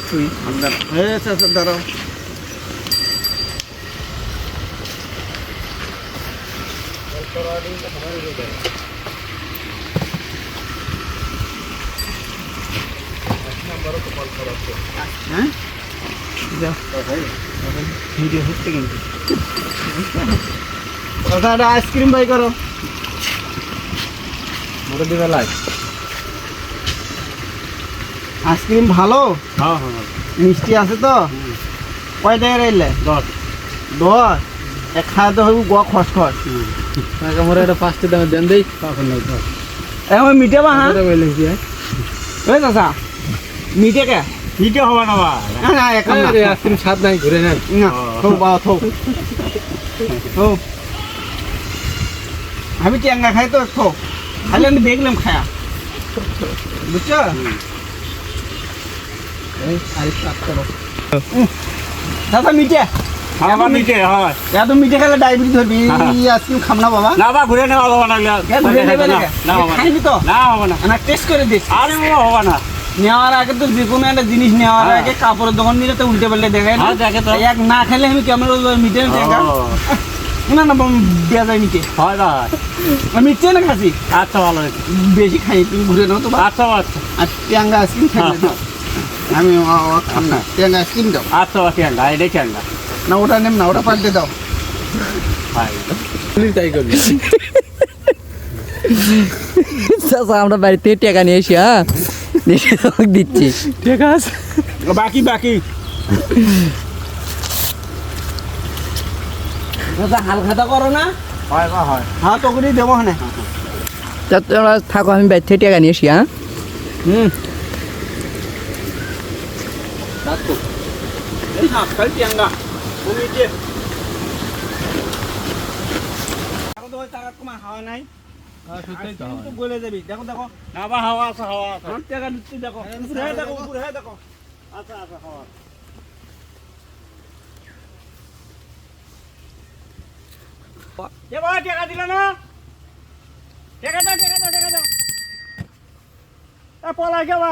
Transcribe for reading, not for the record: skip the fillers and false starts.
তুই আন্দার আচ্ছা আচ্ছা দাঁড়াও হ্যাঁ ভিডিও হচ্ছে কিন্তু একটা আইসক্রিম বাই করো মোটা দিবে লাইট আইসক্রিম ভালো হ্যাঁ হ্যাঁ মিষ্টি আছে তো কয় টাকা এলে 10 এক খাওয়া তো হইব গোয়া খসখস মোরা এটা 5 টাকা দেন দেই তখন নাই তো এখন মিঠে বা হ্যাঁ ওই চাচা মিঠে কে মিঠে হবা না বা না এখন না আইসক্রিম স্বাদ নাই ঘুরে না থো বা থো থো আমি টেঙ্গা খাই তো থো খালি আমি দেখলাম খায়া বুঝছো এই আরে স্টার্ট করো চাচা মিঠে বাবা মিঠে হয় এত মিঠে খেলে ডায়াবেটিস ধরবি আইসক্রিম খাম না বাবা না বাবা ঘুরে নেওয়া বাবা না ঘুরে নেবে না খাইবি তো না হবে না না টেস্ট করে দিস আরে বাবা হবে না নেওয়ার আগে তো যে কোনো একটা জিনিস নেওয়ার আগে কাপড়ের দোকান নিলে তো উল্টে পাল্টে দেখায় না দেখে তো এক না খেলে আমি কেমন মিঠে দেখা না না দেওয়া যায় মিঠে হয় না মিঠে না খাসি আচ্ছা ভালো বেশি খাই তুমি ঘুরে নাও তো আচ্ছা আচ্ছা আর ট্যাঙ্গা আইসক্রিম খাই আমি খাম না ট্যাঙ্গা আইসক্রিম দাও আচ্ছা ট্যাঙ্গা এটাই ট্যাঙ্গা না ওটা নেম না ওটা পাল্টে দাও তাই করবি আমরা বাড়িতে টাকা নিয়ে এসি হ্যাঁ দিচ্ছি ঠিক আছে বাকি বাকি হালখাতা করো না হয় হয় হ্যাঁ তো করে দেবো না তোমরা থাকো আমি বাড়িতে টাকা নিয়ে এসি হ্যাঁ কাল টিয়াঙ্গা টাকা কমা হাওয়া নাই বলে যাবি দেখো দেখো না বা হাওয়া আছে হাওয়া আছে টাকা দিচ্ছি দেখো উপরে দেখো আচ্ছা আচ্ছা হাওয়া টাকা দিল না টাকা দাও পলাই যাবা